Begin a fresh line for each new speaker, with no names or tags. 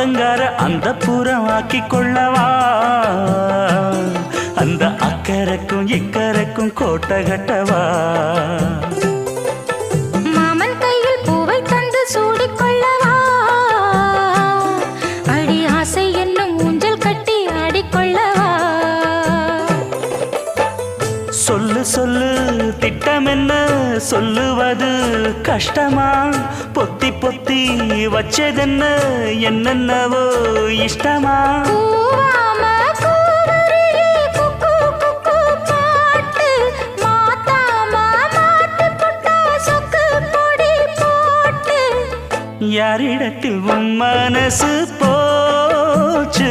ஆத்தங்கார அந்த புறமாக்கி கொள்ளவா அந்த அக்கறைக்கும் இக்கரைக்கும் கோட்டை கட்டவா
மாமன் கையில் பூவை தந்து சூடிக்கொள்ளவா அடி ஆசை என்னும் ஊஞ்சல் கட்டி ஆடிக்கொள்ளவா
சொல்லு சொல்லு திட்டம் என்ன சொல்லுவது கஷ்டமா பொத்தி பொத்தி வச்சதென்ன என்னென்னவோ இஷ்டமா யாரிடத்தில் உன் மனசு போச்சு